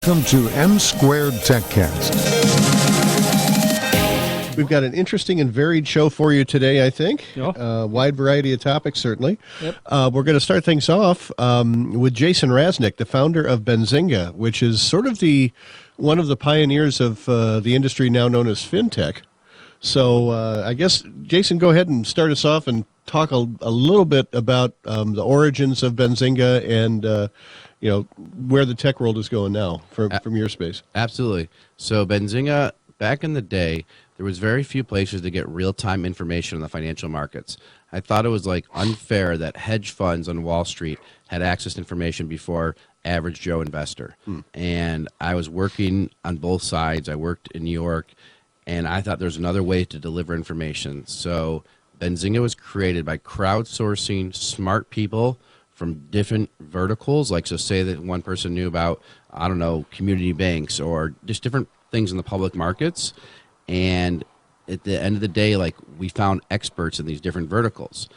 Welcome to M Squared TechCast. We've got an interesting and varied show for you today, I think. Yeah. Wide variety of topics, certainly. Yep. We're going to start things off with Jason Raznick, the founder of Benzinga, which is sort of one of the pioneers of the industry now known as FinTech. So I guess, Jason, go ahead and start us off and talk a little bit about the origins of Benzinga and where the tech world is going now from your space. Absolutely. So Benzinga, back in the day, there was very few places to get real-time information on the financial markets. I thought it was unfair that hedge funds on Wall Street had access to information before average Joe investor. And I was working on both sides. I worked in New York, and I thought there was another way to deliver information. So Benzinga was created by crowdsourcing smart people from different verticals. So say that one person knew about, community banks or just different things in the public markets. And at the end of the day, we found experts in these different verticals.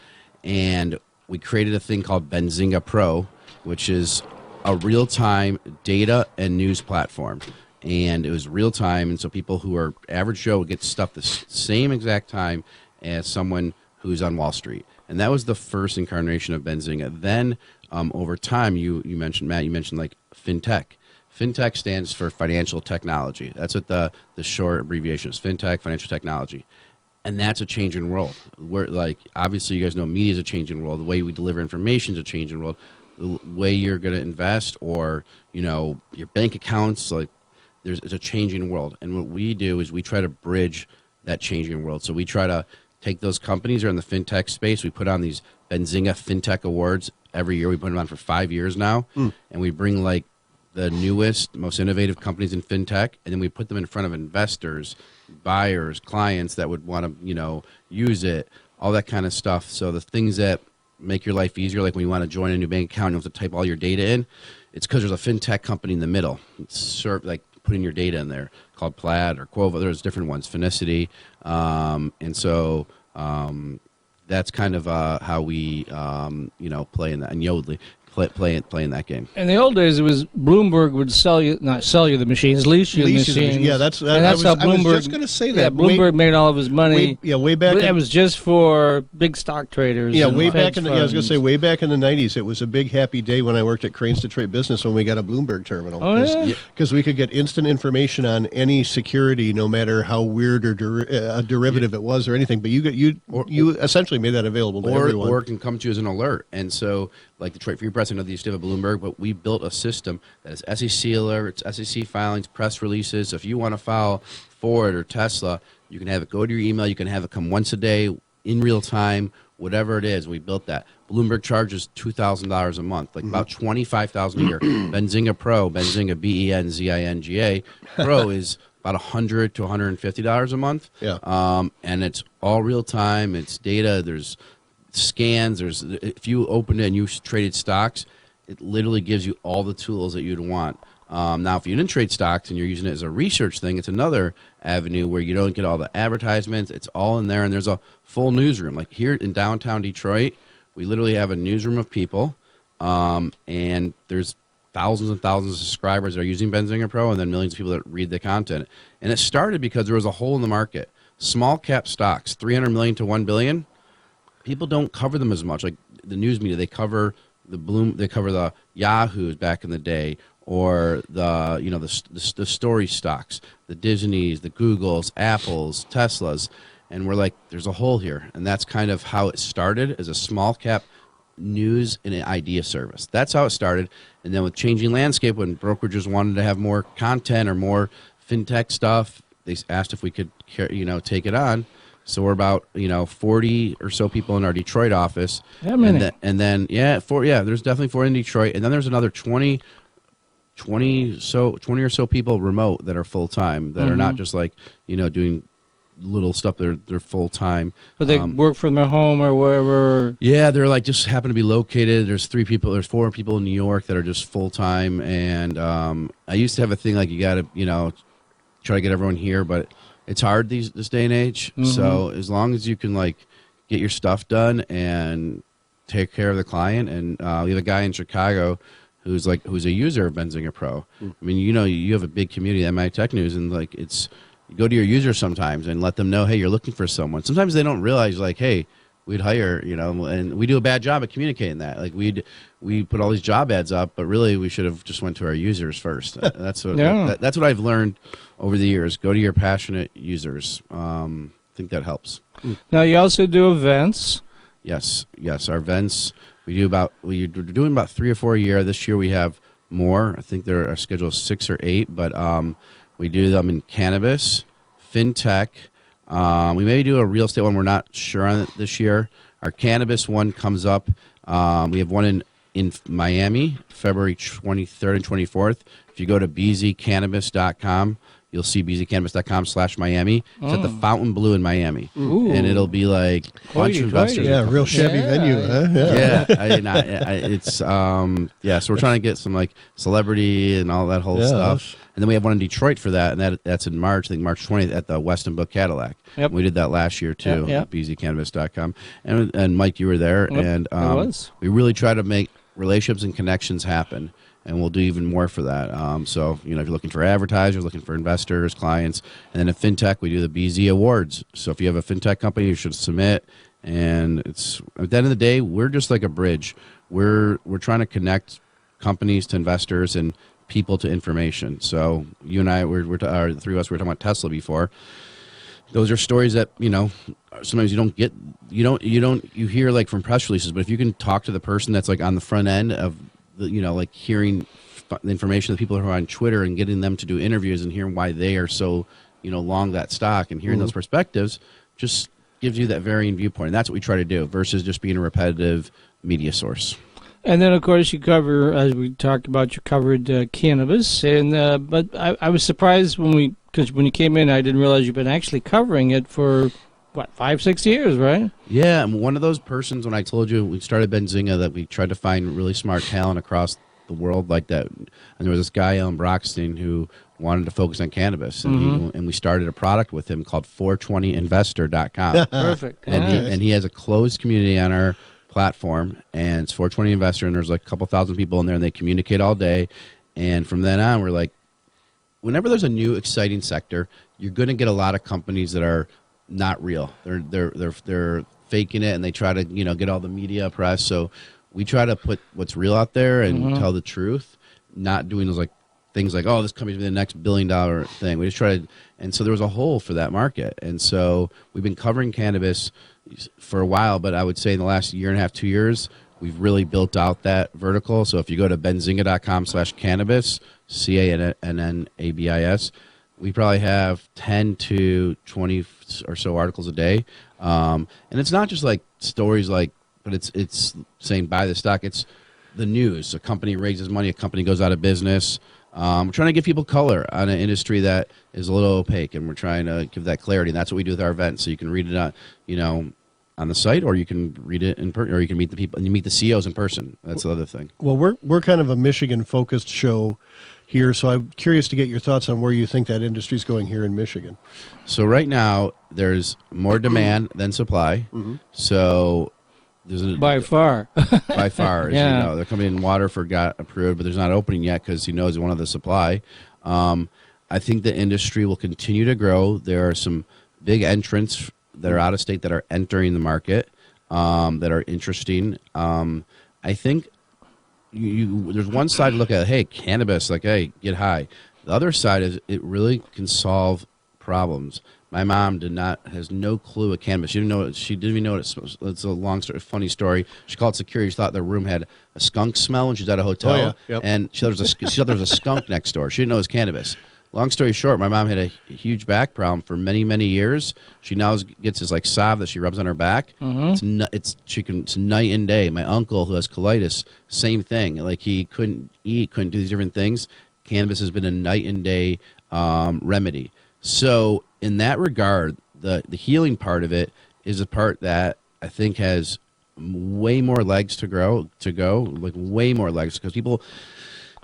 And we created a thing called Benzinga Pro, which is a real-time data and news platform. And it was real-time, and so people who are average Joe would get stuff the same exact time as someone who's on Wall Street. And that was the first incarnation of Benzinga. Then over time, you mentioned, Matt, FinTech. FinTech stands for financial technology. That's what the short abbreviation is, FinTech, financial technology. And that's a changing world. Obviously, you guys know media is a changing world. The way we deliver information is a changing world. The way you're going to invest or, your bank accounts, it's a changing world. And what we do is we try to bridge that changing world. So we try to take those companies that are in the FinTech space. We put on these Benzinga FinTech Awards every year. We put them on for 5 years now. And we bring the newest, most innovative companies in FinTech, and then we put them in front of investors, buyers, clients that would want to, use it, all that kind of stuff. So the things that make your life easier, like when you want to join a new bank account, you have to type all your data in. It's because there's a FinTech company in the middle. It's putting your data in there called Plaid or Quova. There's different ones, Finicity. And so that's kind of how we, play in that, and Yodlee. Play in that game. In the old days, it was Bloomberg would not sell you the machines, lease you the machines. Yeah, that's how Bloomberg. I was just going to say that. Yeah, Bloomberg made all of his money. Way back. It was just for big stock traders. Yeah, and way back hedge I was going to funds. say, way back in the 90s, it was a big happy day when I worked at Cranes Detroit Business when we got a Bloomberg terminal. Oh, yeah? Because we could get instant information on any security, no matter how weird or a derivative it was or anything. But you essentially made that available to everyone. Or it can come to you as an alert. And so, like Detroit Free Press, I know they used to have a Bloomberg, but we built a system that is SEC alerts, SEC filings, press releases. So if you want to file Ford or Tesla, you can have it go to your email. You can have it come once a day in real time, whatever it is. We built that. Bloomberg charges $2,000 a month, about $25,000 a year. Benzinga Pro, Benzinga Benzinga Pro is about $100 to $150 a month. Yeah. And it's all real time. It's data. There's scans. If you opened it and you traded stocks, it literally gives you all the tools that you'd want. Now, if you didn't trade stocks and you're using it as a research thing, it's another avenue where you don't get all the advertisements. It's all in there, and there's a full newsroom. Like here in downtown Detroit, we literally have a newsroom of people, and there's thousands and thousands of subscribers that are using Benzinga Pro, and then millions of people that read the content. And it started because there was a hole in the market. Small cap stocks, 300 million to 1 billion. People don't cover them as much. Like the news media, they cover the Yahoos back in the day, or the story stocks, the Disneys, the Googles, Apples, Teslas, and we're like, there's a hole here, and that's kind of how it started as a small cap news and an idea service. That's how it started, and then with changing landscape, when brokerages wanted to have more content or more FinTech stuff, they asked if we could, take it on. So we're about 40 or so people in our Detroit office. How many? There's definitely 4 in Detroit, and then there's another 20 or so people remote that are full time that are not just doing little stuff. They're full time. But they work from their home or wherever. Yeah, they're just happen to be located. There's 4 people in New York that are just full time, and I used to have a thing you got to try to get everyone here, but it's hard this day and age. So as long as you can get your stuff done and take care of the client, and we have a guy in Chicago who's a user of Benzinga Pro. I mean, you have a big community at MI Tech News, and like you go to your users sometimes and let them know, hey, you're looking for someone. Sometimes they don't realize, like, hey, we'd hire, and we do a bad job at communicating that. Like we put all these job ads up, but really we should have just went to our users first. That's what that's what I've learned over the years. Go to your passionate users. I think that helps. Now you also do events. Yes. Our events, we're doing about 3 or 4 a year. This year we have more. I think our schedule is 6 or 8, but we do them in cannabis, fintech. We may do a real estate one. We're not sure on it this year. Our cannabis one comes up. We have one in Miami, February 23rd and 24th. If you go to bzcannabis.com, you'll see bzcannabis.com/Miami. It's at the Fontainebleau in Miami. Ooh. And it'll be like a bunch of investors. Yeah, real shabby venue, huh? Yeah, it's so we're trying to get some like celebrity and all that whole stuff, and then we have one in Detroit for that, and that's in March. I think March 20th at the Weston Book Cadillac. Yep. We did that last year too. Yep. At bzcannabis.com, and Mike, you were there, Yep, and I was. we really try to make relationships and connections happen. And we'll do even more for that. So, if you're looking for advertisers, looking for investors, clients, and then in fintech, we do the BZ Awards. So if you have a fintech company, you should submit. And it's at the end of the day, we're just like a bridge. We're trying to connect companies to investors and people to information. So you and I, the three of us, we were talking about Tesla before. Those are stories that sometimes you don't get. You hear like from press releases, but if you can talk to the person that's like on the front end of like hearing the information of the people who are on Twitter and getting them to do interviews and hearing why they are so, long that stock and hearing those perspectives just gives you that varying viewpoint. And that's what we try to do versus just being a repetitive media source. And then, of course, you cover, as we talked about, you covered cannabis. And but I was surprised because when you came in, I didn't realize you've been actually covering it for, 5-6 years, right? Yeah, I'm one of those persons when I told you we started Benzinga that we tried to find really smart talent across the world like that. And there was this guy, Alan Brockstein, who wanted to focus on cannabis. And, and we started a product with him called 420investor.com. Perfect. And he has a closed community on our platform, and it's 420 Investor, and there's like a couple thousand people in there, and they communicate all day. And from then on, we're like, whenever there's a new exciting sector, you're going to get a lot of companies that are not real. They're faking it, and they try to get all the media press. So we try to put what's real out there and tell the truth, not doing those like things like, oh, this company's be the next $1 billion thing. We just try to, and so there was a hole for that market, and so we've been covering cannabis for a while. But I would say in the last year and a half, 2 years, we've really built out that vertical. So if you go to benzinga.com/cannabis, CANNABIS, we probably have 10 to 20 or so articles a day. And it's not just like stories but it's saying buy the stock. It's the news. A company raises money, a company goes out of business. We're trying to give people color on an industry that is a little opaque, and we're trying to give that clarity. And that's what we do with our events. So you can read it on, on the site, or you can read it in person, or you can meet the people and you meet the CEOs in person. That's the other thing. Well, we're kind of a Michigan-focused show here, so I'm curious to get your thoughts on where you think that industry is going here in Michigan. So right now, there's more demand than supply. So there's By far. by far, as Yeah. you know, they're coming in. Waterford got approved, but there's not opening yet because he knows one of the supply. I think the industry will continue to grow. There are some big entrants that are out of state that are entering the market that are interesting. I think there's one side to look at, hey, cannabis, like, hey, get high. The other side is it really can solve problems. My mom has no clue what cannabis. She didn't even know what it smells. It's a long story, funny story. She called security. She thought their room had a skunk smell when she was at a hotel. Oh, yeah. Yep. And she thought there was a skunk next door. She didn't know it was cannabis. Long story short, my mom had a huge back problem for many, many years. She now gets this like salve that she rubs on her back. It's night and day. My uncle, who has colitis, same thing. Like, he couldn't eat, couldn't do these different things. Cannabis has been a night and day remedy. So in that regard, the healing part of it is a part that I think has way more legs to go, like way more legs, because people.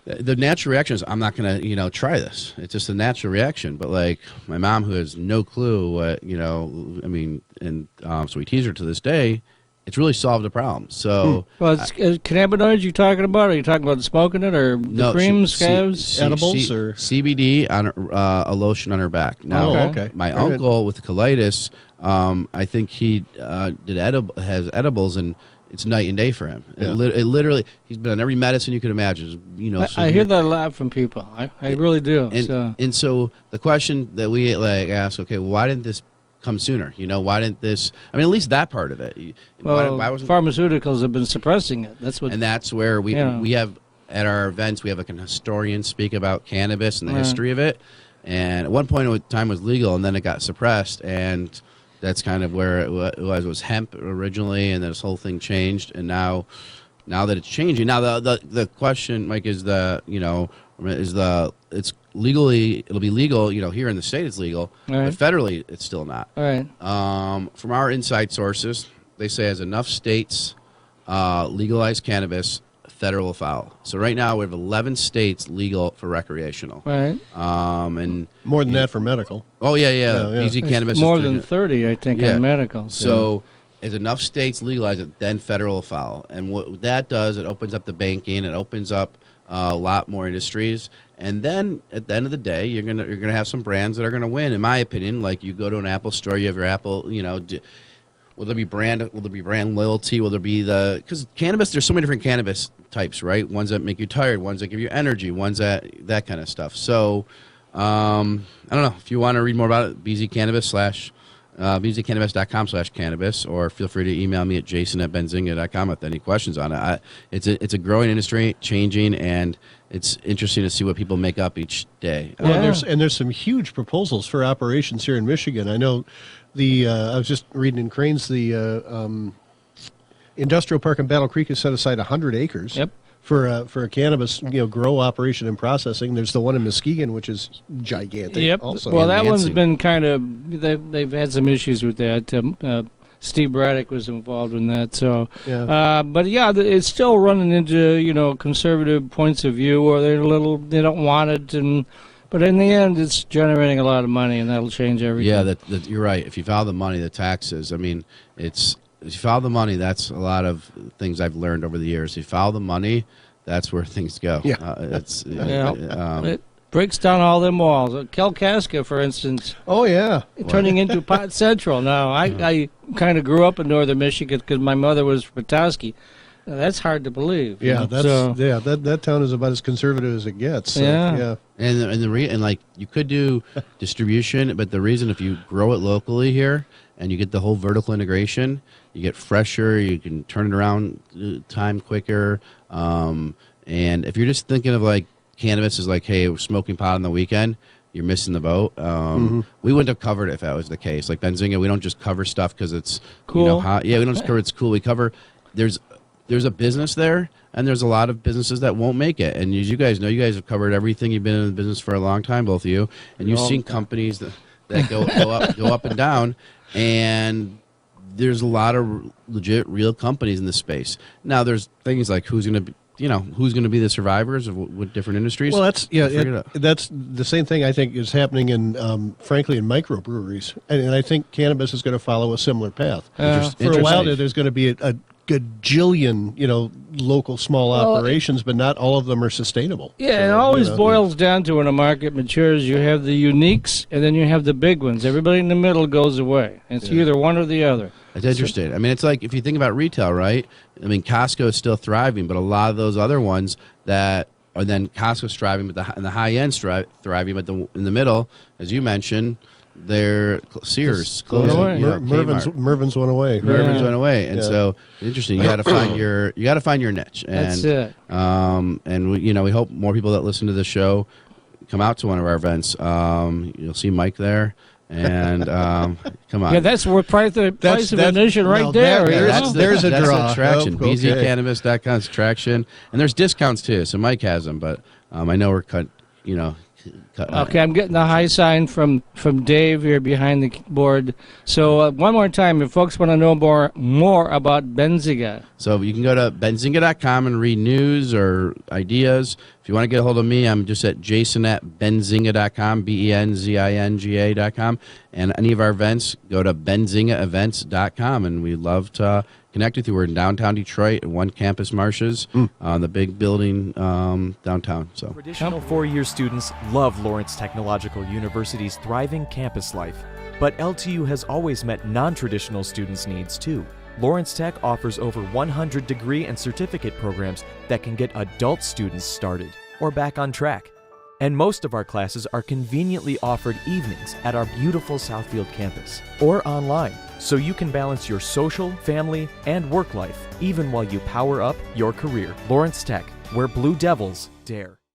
The natural reaction is, I'm not going to, try this. It's just a natural reaction. But like my mom, who has no clue what, so we tease her to this day, it's really solved the problem. So Well, it's cannabinoids you're talking about? Are you talking about smoking it or the no, creams, she- scabs? Edibles or- CBD on a lotion on her back. Now, Oh, okay. my Very good. uncle with colitis, I think he has edibles, and it's night and day for him. Yeah. It literally, he's been on every medicine you could imagine. You know, I hear that a lot from people. I really do. And so the question that we ask, okay, well, why didn't this come sooner? You know, why didn't this? I mean, at least that part of it. Why wasn't? Pharmaceuticals have been suppressing it. That's what. And that's where we Yeah. we have at our events we have like an historian speak about cannabis and the Right. history of it. And at one point, time was legal, and then it got suppressed, and that's kind of where it was. It was hemp originally, and then this whole thing changed, and now that it's changing, now the question, Mike, is it's legally, it'll be legal, here in the state it's legal, Right. but federally it's still not. All right. From our inside sources, they say as enough states legalize cannabis, federal will follow. So right now we have 11 states legal for recreational. Right. And More than that for medical. oh yeah, Yeah, yeah. easy cannabis It's is more doing than it. 30, I think, Yeah. on medical. So as enough states legalize it, then federal will follow. And what that does, it opens up the banking, it opens up a lot more industries. And then at the end of the day, you're gonna have some brands that are gonna win, in my opinion. Like you go to an Apple store, you have your Apple, will there be brand loyalty? Will there be because cannabis? There's so many different cannabis types, right? Ones that make you tired, ones that give you energy, ones that kind of stuff. So I don't know if you want to read more about it. bzcannabis.com/cannabis, or feel free to email me at jason@benzinga.com with any questions on it. It's a growing industry, changing, and it's interesting to see what people make up each day. Well, Yeah. there's some huge proposals for operations here in Michigan. I know I was just reading in Cranes, the industrial park in Battle Creek has set aside 100 acres. Yep. For a cannabis grow operation and processing. There's the one in Muskegon, which is gigantic. Yep. Also. Well, that one's Lansing. been kind of they've had some issues with that. Steve Braddock was involved in that. So, Yeah. but yeah, it's still running into conservative points of view, or they don't want it, but in the end, it's generating a lot of money, and that'll change everything. Yeah, you're right. If you follow the money, the taxes. I mean, if you follow the money, that's a lot of things I've learned over the years. If you follow the money, that's where things go. Yeah. It breaks down all them walls. Kalkaska, for instance, Oh yeah. turning into Pot Central. Now, I kind of grew up in northern Michigan because my mother was from Petoskey. Now, that's hard to believe. Yeah. So- That town is about as conservative as it gets. So, Yeah. Yeah. And like you could do distribution, but the reason if you grow it locally here and you get the whole vertical integration, you get fresher, you can turn it around time quicker. And if you're just thinking of like cannabis is like, hey, we're smoking pot on the weekend, you're missing the boat. We wouldn't have covered it if that was the case. Like Benzinga, we don't just cover stuff because it's Cool. hot. Yeah, we don't just cover it's cool. We cover there's a business there, and there's a lot of businesses that won't make it. And as you guys know, you guys have covered everything. You've been in the business for a long time, both of you, and you've seen companies that go up and down. And there's a lot of legit, real companies in this space. Now, there's things like who's going to be the survivors of what different industries. Well, that's We'll figure it out. that's the same thing I think is happening in, frankly, in microbreweries, and I think cannabis is going to follow a similar path. For a while, there's going to be a gajillion, local small operations, but not all of them are sustainable. Yeah, So, it always you know. boils down to when a market matures, you have the uniques and then you have the big ones. Everybody in the middle goes away. It's either one or the other. It's interesting. I mean, it's like if you think about retail, right? I mean, Costco is still thriving, but a lot of those other ones that are then Costco's thriving, but the high end thriving, but in the middle, as you mentioned, they're Sears, going away. Kmart. Mervin's went away. Mervin's Yeah. went away, and Yeah. so interesting. You got to find your niche, and That's it. and we hope more people that listen to the show come out to one of our events. You'll see Mike there, and come on. Yeah, that's worth price of admission right now there. that- you know? there's a that's draw. attraction. Oh, okay. BZCannabis.com's attraction, and there's discounts too. So Mike has them, but I know we're cut. Okay, I'm getting the high sign from Dave here behind the board. So one more time, if folks want to know more about Benzinga, So you can go to benzinga.com and read news or ideas. If you want to get a hold of me, I'm just at jason@benzinga.com, benzinga.com. And any of our events, go to benzingaevents.com, and we'd love to connect with you. We're in downtown Detroit at One Campus Marshes, the big building downtown. So Traditional four-year students love Lawrence Technological University's thriving campus life, but LTU has always met non-traditional students' needs too. Lawrence Tech offers over 100 degree and certificate programs that can get adult students started or back on track. And most of our classes are conveniently offered evenings at our beautiful Southfield campus or online, so you can balance your social, family, and work life even while you power up your career. Lawrence Tech, where Blue Devils dare.